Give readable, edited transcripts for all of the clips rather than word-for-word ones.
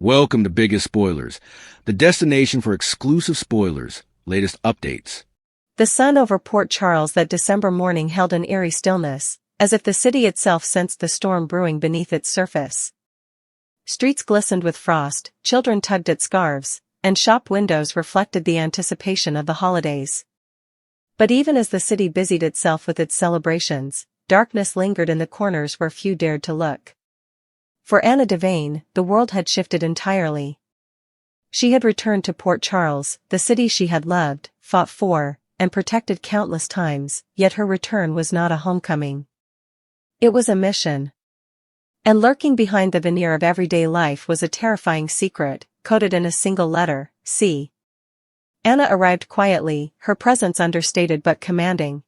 Welcome to Biggest Spoilars, the destination for exclusive spoilers, latest updates. The sun over Port Charles that December morning held an eerie stillness, as if the city itself sensed the storm brewing beneath its surface. Streets glistened with frost, children tugged at scarves, and shop windows reflected the anticipation of the holidays. But even as the city busied itself with its celebrations, darkness lingered in the corners where few dared to look. For Anna Devane, the world had shifted entirely. She had returned to Port Charles, the city she had loved, fought for, and protected countless times, yet her return was not a homecoming. It was a mission. And lurking behind the veneer of everyday life was a terrifying secret, coded in a single letter, C. Anna arrived quietly, her presence understated but commanding.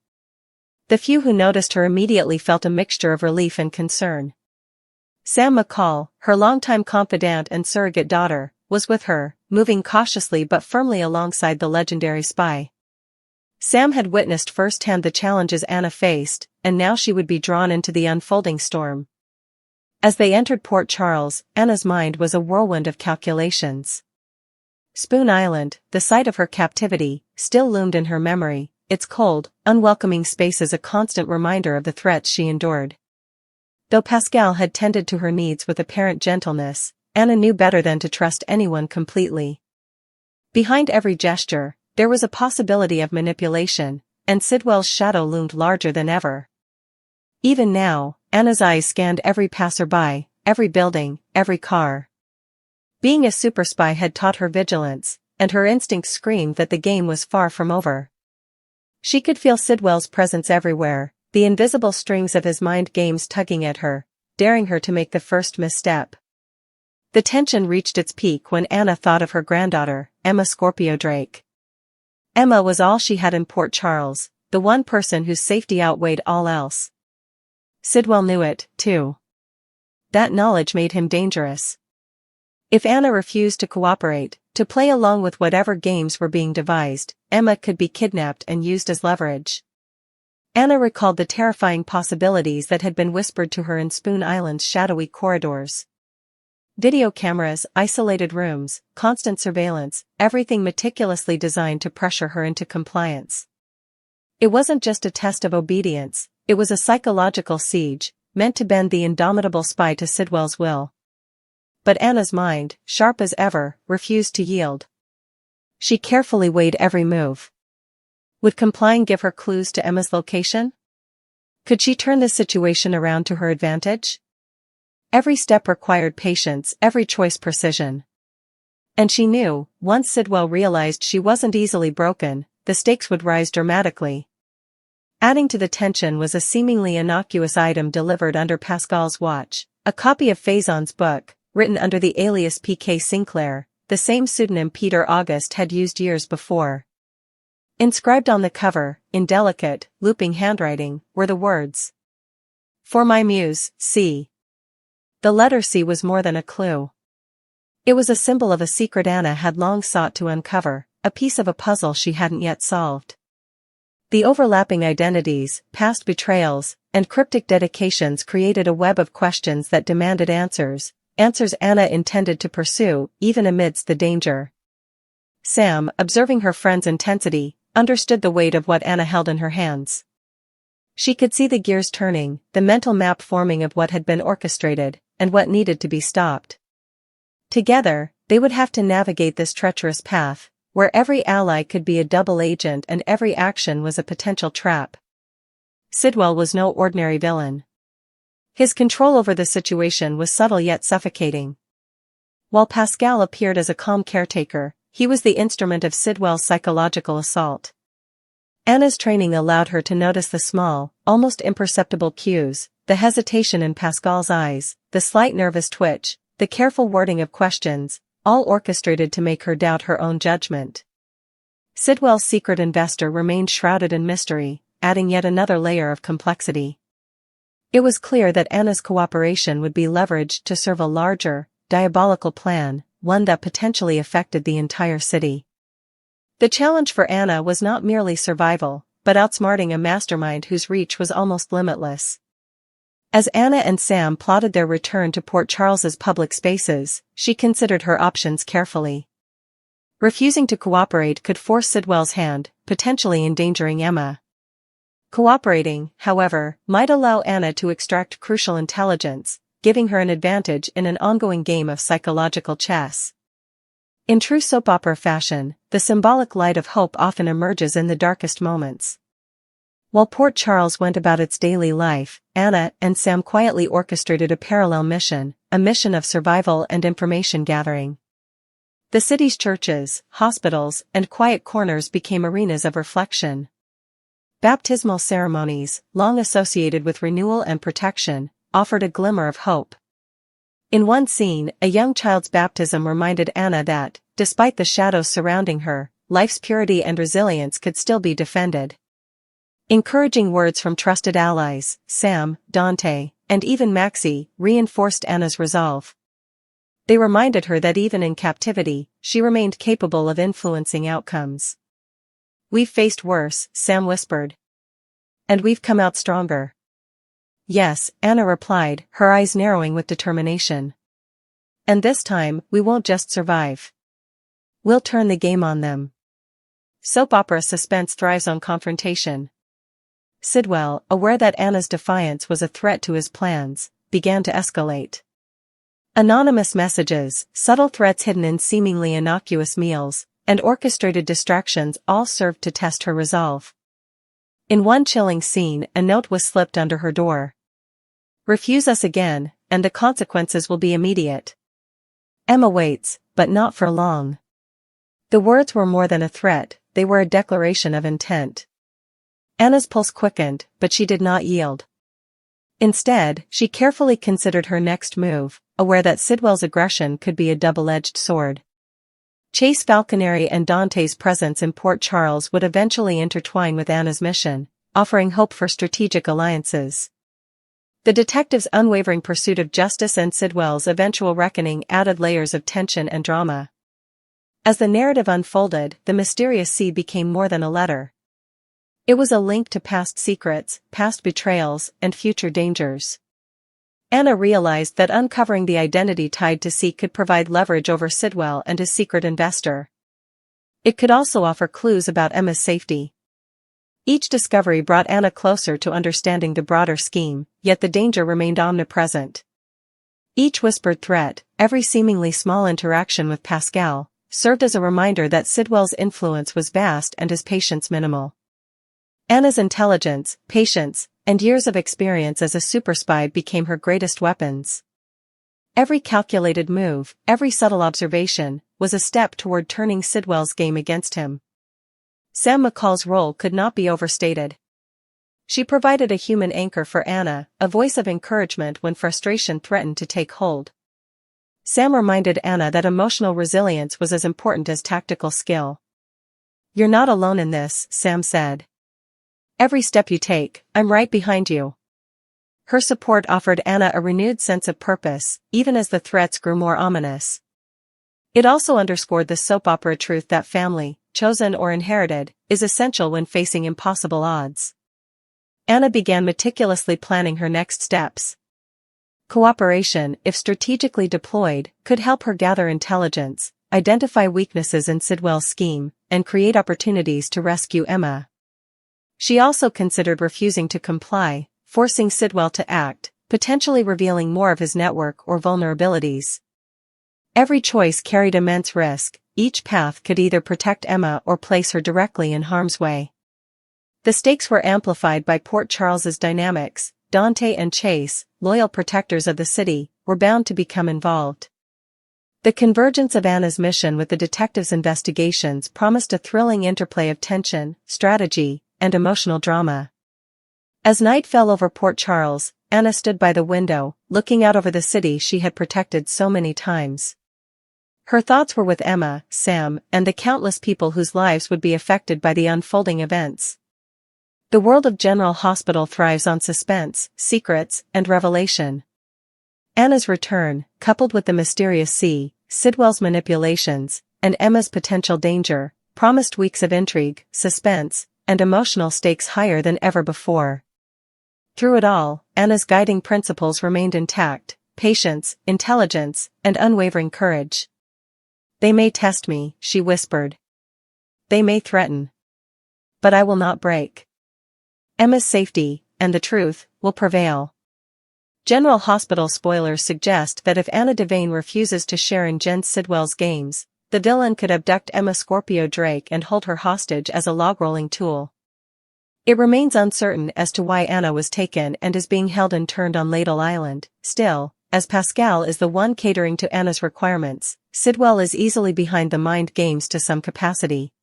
The few who noticed her immediately felt a mixture of relief and concern. Sam McCall, her longtime confidant and surrogate daughter, was with her, moving cautiously but firmly alongside the legendary spy. Sam had witnessed firsthand the challenges Anna faced, and now she would be drawn into the unfolding storm. As they entered Port Charles, Anna's mind was a whirlwind of calculations. Spoon Island, the site of her captivity, still loomed in her memory, its cold, unwelcoming spaces a constant reminder of the threats she endured. Though Pascal had tended to her needs with apparent gentleness, Anna knew better than to trust anyone completely. Behind every gesture, there was a possibility of manipulation, and Sidwell's shadow loomed larger than ever. Even now, Anna's eyes scanned every passerby, every building, every car. Being a super spy had taught her vigilance, and her instincts screamed that the game was far from over. She could feel Sidwell's presence everywhere, the invisible strings of his mind games tugging at her, daring her to make the first misstep. The tension reached its peak when Anna thought of her granddaughter, Emma Scorpio Drake. Emma was all she had in Port Charles, the one person whose safety outweighed all else. Sidwell knew it, too. That knowledge made him dangerous. If Anna refused to cooperate, to play along with whatever games were being devised, Emma could be kidnapped and used as leverage. Anna recalled the terrifying possibilities that had been whispered to her in Spoon Island's shadowy corridors. Video cameras, isolated rooms, constant surveillance, everything meticulously designed to pressure her into compliance. It wasn't just a test of obedience, it was a psychological siege, meant to bend the indomitable spy to Sidwell's will. But Anna's mind, sharp as ever, refused to yield. She carefully weighed every move. Would complying give her clues to Emma's location? Could she turn the situation around to her advantage? Every step required patience, every choice precision. And she knew, once Sidwell realized she wasn't easily broken, the stakes would rise dramatically. Adding to the tension was a seemingly innocuous item delivered under Pascal's watch, a copy of Faison's book, written under the alias P.K. Sinclair, the same pseudonym Peter August had used years before. Inscribed on the cover, in delicate, looping handwriting, were the words, "For my muse, C." The letter C was more than a clue. It was a symbol of a secret Anna had long sought to uncover, a piece of a puzzle she hadn't yet solved. The overlapping identities, past betrayals, and cryptic dedications created a web of questions that demanded answers Anna intended to pursue, even amidst the danger. Sam, observing her friend's intensity, understood the weight of what Anna held in her hands. She could see the gears turning, the mental map forming of what had been orchestrated, and what needed to be stopped. Together, they would have to navigate this treacherous path, where every ally could be a double agent and every action was a potential trap. Sidwell was no ordinary villain. His control over the situation was subtle yet suffocating. While Pascal appeared as a calm caretaker, he was the instrument of Sidwell's psychological assault. Anna's training allowed her to notice the small, almost imperceptible cues, the hesitation in Pascal's eyes, the slight nervous twitch, the careful wording of questions, all orchestrated to make her doubt her own judgment. Sidwell's secret investor remained shrouded in mystery, adding yet another layer of complexity. It was clear that Anna's cooperation would be leveraged to serve a larger, diabolical plan, one that potentially affected the entire city. The challenge for Anna was not merely survival, but outsmarting a mastermind whose reach was almost limitless. As Anna and Sam plotted their return to Port Charles's public spaces, she considered her options carefully. Refusing to cooperate could force Sidwell's hand, potentially endangering Emma. Cooperating, however, might allow Anna to extract crucial intelligence, giving her an advantage in an ongoing game of psychological chess. In true soap opera fashion, the symbolic light of hope often emerges in the darkest moments. While Port Charles went about its daily life, Anna and Sam quietly orchestrated a parallel mission, a mission of survival and information gathering. The city's churches, hospitals, and quiet corners became arenas of reflection. Baptismal ceremonies, long associated with renewal and protection, offered a glimmer of hope. In one scene, a young child's baptism reminded Anna that, despite the shadows surrounding her, life's purity and resilience could still be defended. Encouraging words from trusted allies, Sam, Dante, and even Maxie, reinforced Anna's resolve. They reminded her that even in captivity, she remained capable of influencing outcomes. "We've faced worse," Sam whispered. "And we've come out stronger." "Yes," Anna replied, her eyes narrowing with determination. "And this time, we won't just survive. We'll turn the game on them." Soap opera suspense thrives on confrontation. Sidwell, aware that Anna's defiance was a threat to his plans, began to escalate. Anonymous messages, subtle threats hidden in seemingly innocuous meals, and orchestrated distractions all served to test her resolve. In one chilling scene, a note was slipped under her door. "Refuse us again, and the consequences will be immediate. Emma waits, but not for long." The words were more than a threat, they were a declaration of intent. Anna's pulse quickened, but she did not yield. Instead, she carefully considered her next move, aware that Sidwell's aggression could be a double-edged sword. Chase Falconeri and Dante's presence in Port Charles would eventually intertwine with Anna's mission, offering hope for strategic alliances. The detective's unwavering pursuit of justice and Sidwell's eventual reckoning added layers of tension and drama. As the narrative unfolded, the mysterious sea became more than a letter. It was a link to past secrets, past betrayals, and future dangers. Anna realized that uncovering the identity tied to C could provide leverage over Sidwell and his secret investor. It could also offer clues about Emma's safety. Each discovery brought Anna closer to understanding the broader scheme, yet the danger remained omnipresent. Each whispered threat, every seemingly small interaction with Pascal, served as a reminder that Sidwell's influence was vast and his patience minimal. Anna's intelligence, patience, and years of experience as a super spy became her greatest weapons. Every calculated move, every subtle observation, was a step toward turning Sidwell's game against him. Sam McCall's role could not be overstated. She provided a human anchor for Anna, a voice of encouragement when frustration threatened to take hold. Sam reminded Anna that emotional resilience was as important as tactical skill. "You're not alone in this," Sam said. "Every step you take, I'm right behind you." Her support offered Anna a renewed sense of purpose, even as the threats grew more ominous. It also underscored the soap opera truth that family, chosen or inherited, is essential when facing impossible odds. Anna began meticulously planning her next steps. Cooperation, if strategically deployed, could help her gather intelligence, identify weaknesses in Sidwell's scheme, and create opportunities to rescue Emma. She also considered refusing to comply, forcing Sidwell to act, potentially revealing more of his network or vulnerabilities. Every choice carried immense risk, each path could either protect Emma or place her directly in harm's way. The stakes were amplified by Port Charles's dynamics. Dante and Chase, loyal protectors of the city, were bound to become involved. The convergence of Anna's mission with the detective's investigations promised a thrilling interplay of tension, strategy, and emotional drama. As night fell over Port Charles, Anna stood by the window, looking out over the city she had protected so many times. Her thoughts were with Emma, Sam, and the countless people whose lives would be affected by the unfolding events. The world of General Hospital thrives on suspense, secrets, and revelation. Anna's return, coupled with the mysterious sea, Sidwell's manipulations, and Emma's potential danger, promised weeks of intrigue, suspense, and emotional stakes higher than ever before. Through it all, Anna's guiding principles remained intact: patience, intelligence, and unwavering courage. "They may test me," she whispered. "They may threaten. But I will not break. Emma's safety, and the truth, will prevail." General Hospital spoilers suggest that if Anna Devane refuses to share in Jen Sidwell's games, the villain could abduct Emma Scorpio Drake and hold her hostage as a log-rolling tool. It remains uncertain as to why Anna was taken and is being held interned on Ladle Island. Still, as Pascal is the one catering to Anna's requirements, Sidwell is easily behind the mind games to some capacity.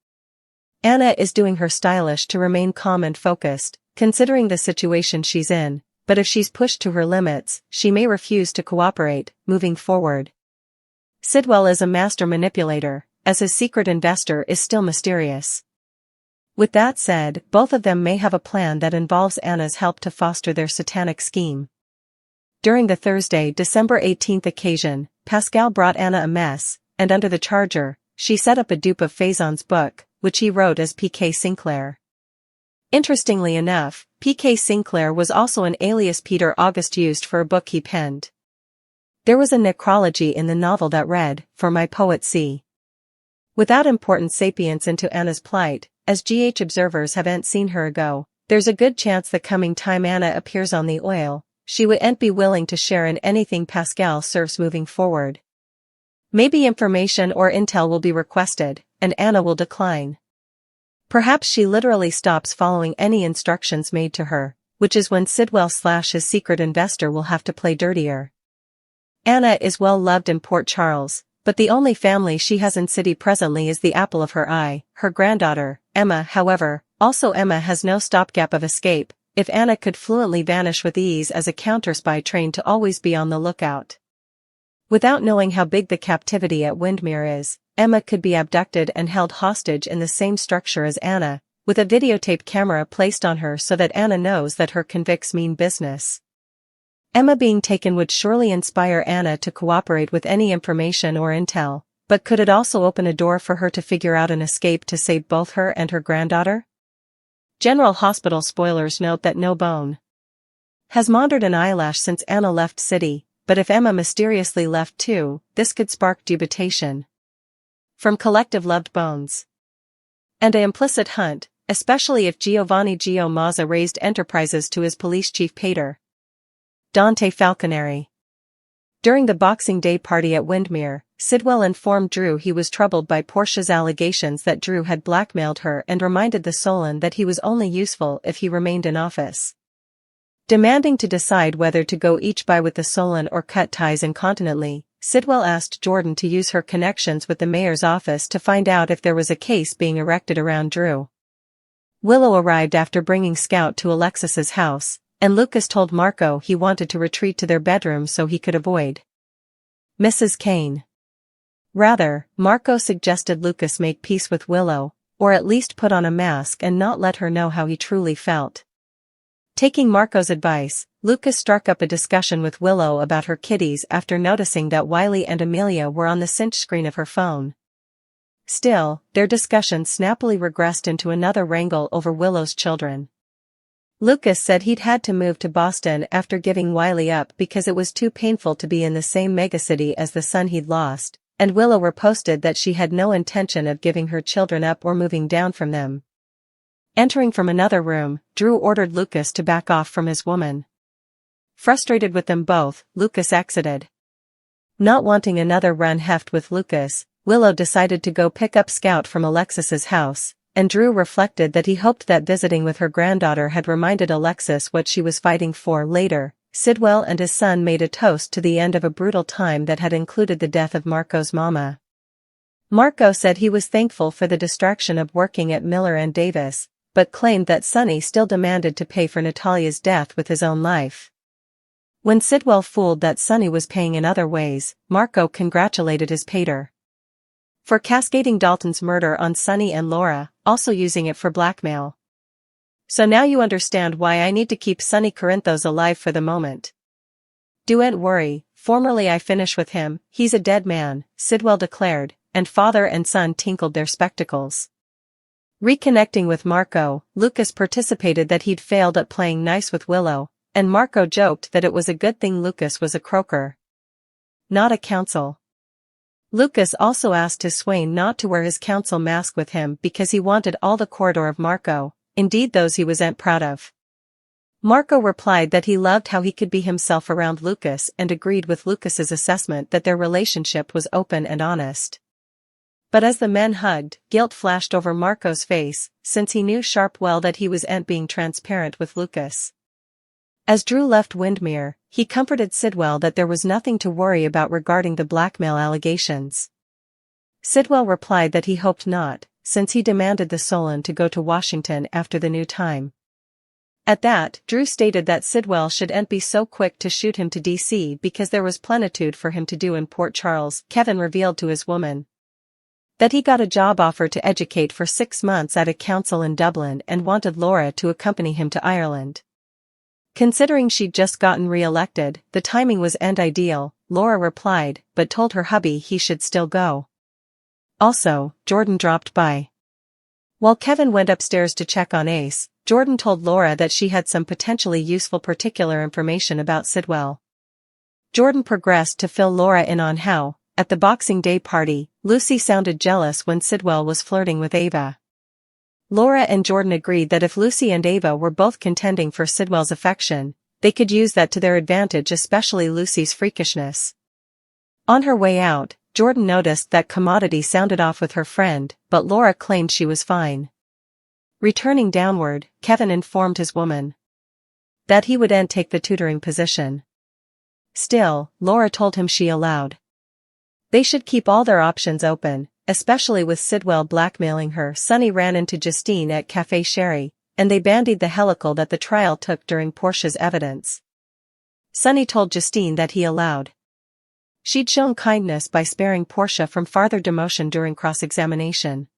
Anna is doing her stylish to remain calm and focused, considering the situation she's in, but if she's pushed to her limits, she may refuse to cooperate, moving forward. Sidwell is a master manipulator, as his secret investor is still mysterious. With that said, both of them may have a plan that involves Anna's help to foster their satanic scheme. During the Thursday, December 18th occasion, Pascal brought Anna a mess, and under the charger, she set up a dupe of Faison's book, which he wrote as P.K. Sinclair. Interestingly enough, P.K. Sinclair was also an alias Peter August used for a book he penned. There was a necrology in the novel that read, "For my poet C." Without important sapience into Anna's plight, as GH observers haven't seen her ago, there's a good chance the coming time Anna appears on the oil, she wouldn't be willing to share in anything Pascal serves moving forward. Maybe information or intel will be requested, and Anna will decline. Perhaps she literally stops following any instructions made to her, which is when Sidwell/his secret investor will have to play dirtier. Anna is well loved in Port Charles, but the only family she has in city presently is the apple of her eye, her granddaughter, Emma. However, also Emma has no stopgap of escape, if Anna could fluently vanish with ease as a counter-spy trained to always be on the lookout. Without knowing how big the captivity at Windmere is, Emma could be abducted and held hostage in the same structure as Anna, with a videotape camera placed on her so that Anna knows that her convicts mean business. Emma being taken would surely inspire Anna to cooperate with any information or intel, but could it also open a door for her to figure out an escape to save both her and her granddaughter? General Hospital spoilers note that no bone has maundered an eyelash since Anna left city, but if Emma mysteriously left too, this could spark dubitation from collective loved bones. And an implicit hunt, especially if Giovanni Gio Mazza raised enterprises to his police chief pater, Dante Falconeri. During the Boxing Day party at Windmere, Sidwell informed Drew he was troubled by Portia's allegations that Drew had blackmailed her and reminded the Solon that he was only useful if he remained in office. Demanding to decide whether to go each by with the Solon or cut ties incontinently, Sidwell asked Jordan to use her connections with the mayor's office to find out if there was a case being erected around Drew. Willow arrived after bringing Scout to Alexis's house, and Lucas told Marco he wanted to retreat to their bedroom so he could avoid Mrs. Kane. Rather, Marco suggested Lucas make peace with Willow, or at least put on a mask and not let her know how he truly felt. Taking Marco's advice, Lucas struck up a discussion with Willow about her kitties after noticing that Wiley and Amelia were on the cinch screen of her phone. Still, their discussion snappily regressed into another wrangle over Willow's children. Lucas said he'd had to move to Boston after giving Wiley up because it was too painful to be in the same megacity as the son he'd lost, and Willow riposted that she had no intention of giving her children up or moving down from them. Entering from another room, Drew ordered Lucas to back off from his woman. Frustrated with them both, Lucas exited. Not wanting another run heft with Lucas, Willow decided to go pick up Scout from Alexis's house, and Drew reflected that he hoped that visiting with her granddaughter had reminded Alexis what she was fighting for. Later, Sidwell and his son made a toast to the end of a brutal time that had included the death of Marco's mama. Marco said he was thankful for the distraction of working at Miller and Davis, but claimed that Sonny still demanded to pay for Natalia's death with his own life. When Sidwell fooled that Sonny was paying in other ways, Marco congratulated his pater for cascading Dalton's murder on Sonny and Laura, also using it for blackmail. So now you understand why I need to keep Sonny Corinthos alive for the moment. Don't worry, formerly I finish with him, he's a dead man, Sidwell declared, and father and son tinkled their spectacles. Reconnecting with Marco, Lucas participated that he'd failed at playing nice with Willow, and Marco joked that it was a good thing Lucas was a croaker, not a council. Lucas also asked his swain not to wear his council mask with him because he wanted all the corridor of Marco, indeed those he wasn't proud of. Marco replied that he loved how he could be himself around Lucas and agreed with Lucas's assessment that their relationship was open and honest. But as the men hugged, guilt flashed over Marco's face, since he knew sharp well that he wasn't being transparent with Lucas. As Drew left Windmere, he comforted Sidwell that there was nothing to worry about regarding the blackmail allegations. Sidwell replied that he hoped not, since he demanded the Solon to go to Washington after the new time. At that, Drew stated that Sidwell shouldn't be so quick to shoot him to DC because there was plenitude for him to do in Port Charles. Kevin revealed to his woman that he got a job offer to educate for 6 months at a council in Dublin and wanted Laura to accompany him to Ireland. Considering she'd just gotten re-elected, the timing wasn't ideal, Laura replied, but told her hubby he should still go. Also, Jordan dropped by. While Kevin went upstairs to check on Ace, Jordan told Laura that she had some potentially useful particular information about Sidwell. Jordan progressed to fill Laura in on how, at the Boxing Day party, Lucy sounded jealous when Sidwell was flirting with Ava. Laura and Jordan agreed that if Lucy and Ava were both contending for Sidwell's affection, they could use that to their advantage, especially Lucy's freakishness. On her way out, Jordan noticed that Commodity sounded off with her friend, but Laura claimed she was fine. Returning downward, Kevin informed his woman that he wouldn't take the tutoring position. Still, Laura told him she allowed. They should keep all their options open, especially with Sidwell blackmailing her. Sonny ran into Justine at Café Sherry, and they bandied the helical that the trial took during Portia's evidence. Sonny told Justine that he allowed. She'd shown kindness by sparing Portia from farther demotion during cross-examination.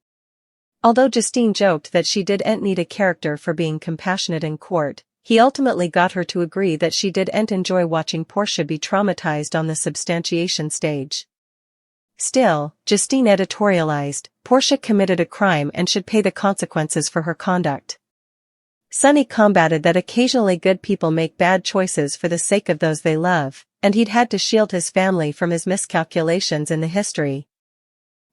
Although Justine joked that she didn't need a character for being compassionate in court, he ultimately got her to agree that she didn't enjoy watching Portia be traumatized on the substantiation stage. Still, Justine editorialized, Portia committed a crime and should pay the consequences for her conduct. Sonny combated that occasionally good people make bad choices for the sake of those they love, and he'd had to shield his family from his miscalculations in the history.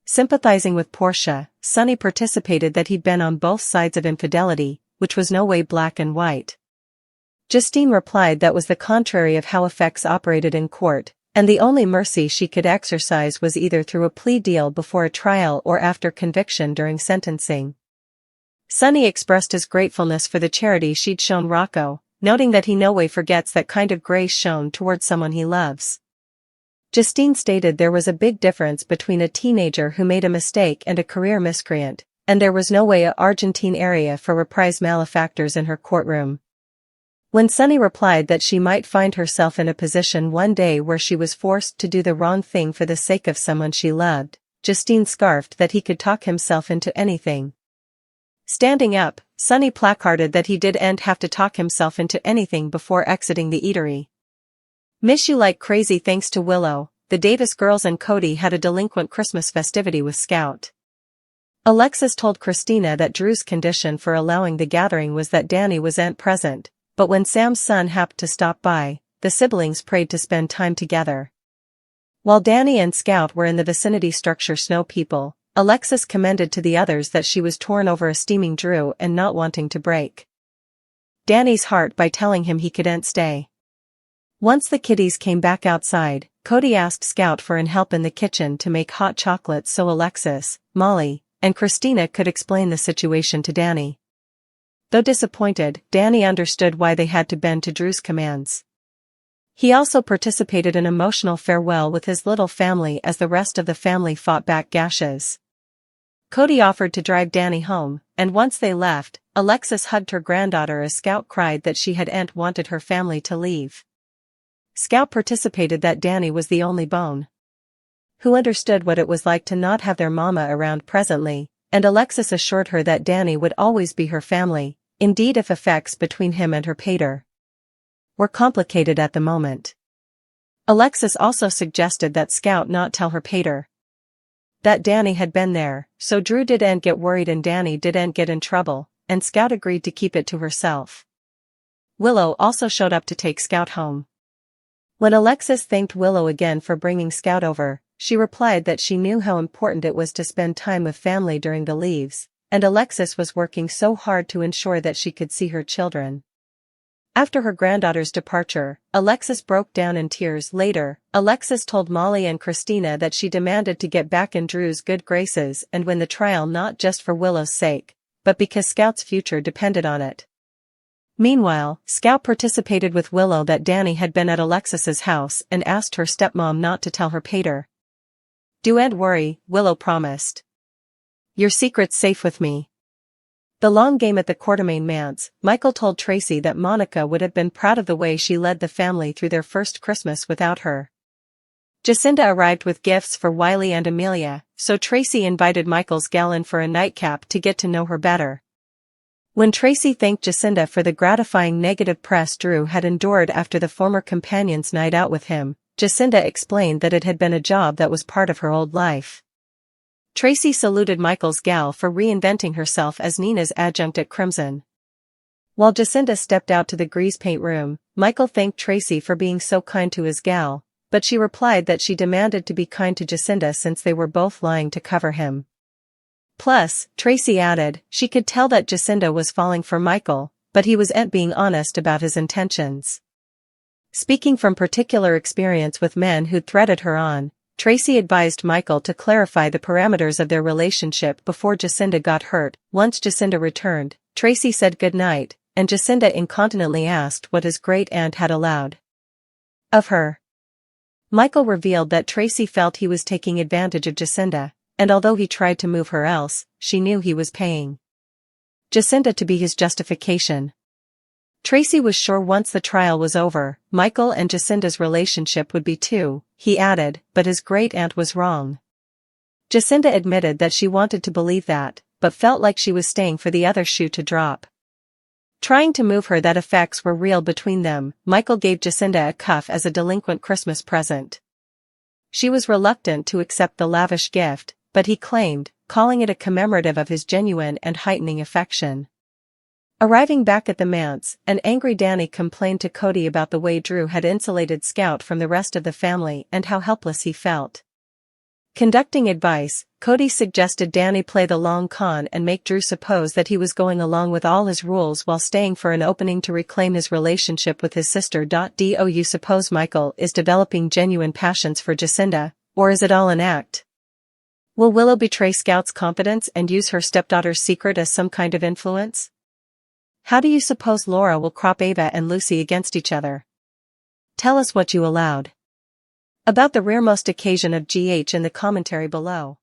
Sympathizing with Portia, Sonny participated that he'd been on both sides of infidelity, which was no way black and white. Justine replied that was the contrary of how effects operated in court, and the only mercy she could exercise was either through a plea deal before a trial or after conviction during sentencing. Sonny expressed his gratefulness for the charity she'd shown Rocco, noting that he no way forgets that kind of grace shown towards someone he loves. Justine stated there was a big difference between a teenager who made a mistake and a career miscreant, and there was no way a Argentine area for reprised malefactors in her courtroom. When Sonny replied that she might find herself in a position one day where she was forced to do the wrong thing for the sake of someone she loved, Justine scarfed that he could talk himself into anything. Standing up, Sonny placarded that he didn't have to talk himself into anything before exiting the eatery. Miss you like crazy. Thanks to Willow, the Davis girls and Cody had a delinquent Christmas festivity with Scout. Alexis told Christina that Drew's condition for allowing the gathering was that Danny wasn't present, but when Sam's son happened to stop by, the siblings prayed to spend time together. While Danny and Scout were in the vicinity structure Snow People, Alexis commended to the others that she was torn over esteeming Drew and not wanting to break Danny's heart by telling him he couldn't stay. Once the kiddies came back outside, Cody asked Scout for help in the kitchen to make hot chocolate so Alexis, Molly, and Christina could explain the situation to Danny. Though disappointed, Danny understood why they had to bend to Drew's commands. He also participated in emotional farewell with his little family as the rest of the family fought back gashes. Cody offered to drive Danny home, and once they left, Alexis hugged her granddaughter as Scout cried that she hadn't wanted her family to leave. Scout participated that Danny was the only bone who understood what it was like to not have their mama around presently, and Alexis assured her that Danny would always be her family, indeed if effects between him and her pater were complicated at the moment. Alexis also suggested that Scout not tell her pater that Danny had been there, so Drew didn't get worried and Danny didn't get in trouble, and Scout agreed to keep it to herself. Willow also showed up to take Scout home. When Alexis thanked Willow again for bringing Scout over, she replied that she knew how important it was to spend time with family during the leaves, and Alexis was working so hard to ensure that she could see her children. After her granddaughter's departure, Alexis broke down in tears. Later, Alexis told Molly and Christina that she demanded to get back in Drew's good graces and win the trial, not just for Willow's sake, but because Scout's future depended on it. Meanwhile, Scout participated with Willow that Danny had been at Alexis's house and asked her stepmom not to tell her pater. "Don't worry," Willow promised. "Your secret's safe with me." The long game at the Quartermaine manse, Michael told Tracy that Monica would have been proud of the way she led the family through their first Christmas without her. Jacinda arrived with gifts for Wiley and Amelia, so Tracy invited Michael's gal in for a nightcap to get to know her better. When Tracy thanked Jacinda for the gratifying negative press Drew had endured after the former companion's night out with him, Jacinda explained that it had been a job that was part of her old life. Tracy saluted Michael's gal for reinventing herself as Nina's adjunct at Crimson. While Jacinda stepped out to the grease paint room, Michael thanked Tracy for being so kind to his gal, but she replied that she demanded to be kind to Jacinda since they were both lying to cover him. Plus, Tracy added, she could tell that Jacinda was falling for Michael, but he was being honest about his intentions. Speaking from particular experience with men who'd threaded her on, Tracy advised Michael to clarify the parameters of their relationship before Jacinda got hurt. Once Jacinda returned, Tracy said goodnight, and Jacinda incontinently asked what his great-aunt had allowed of her. Michael revealed that Tracy felt he was taking advantage of Jacinda, and although he tried to move her else, she knew he was paying Jacinda to be his justification. Tracy was sure once the trial was over, Michael and Jacinda's relationship would be too, he added, but his great-aunt was wrong. Jacinda admitted that she wanted to believe that, but felt like she was staying for the other shoe to drop. Trying to move her that effects were real between them, Michael gave Jacinda a cuff as a delinquent Christmas present. She was reluctant to accept the lavish gift, but he claimed, calling it a commemorative of his genuine and heightening affection. Arriving back at the manse, an angry Danny complained to Cody about the way Drew had insulated Scout from the rest of the family and how helpless he felt. Conducting advice, Cody suggested Danny play the long con and make Drew suppose that he was going along with all his rules while staying for an opening to reclaim his relationship with his sister. Do you suppose Michael is developing genuine passions for Jacinda, or is it all an act? Will Willow betray Scout's confidence and use her stepdaughter's secret as some kind of influence? How do you suppose Laura will crop Ava and Lucy against each other? Tell us what you allowed about the rearmost occasion of GH in the commentary below.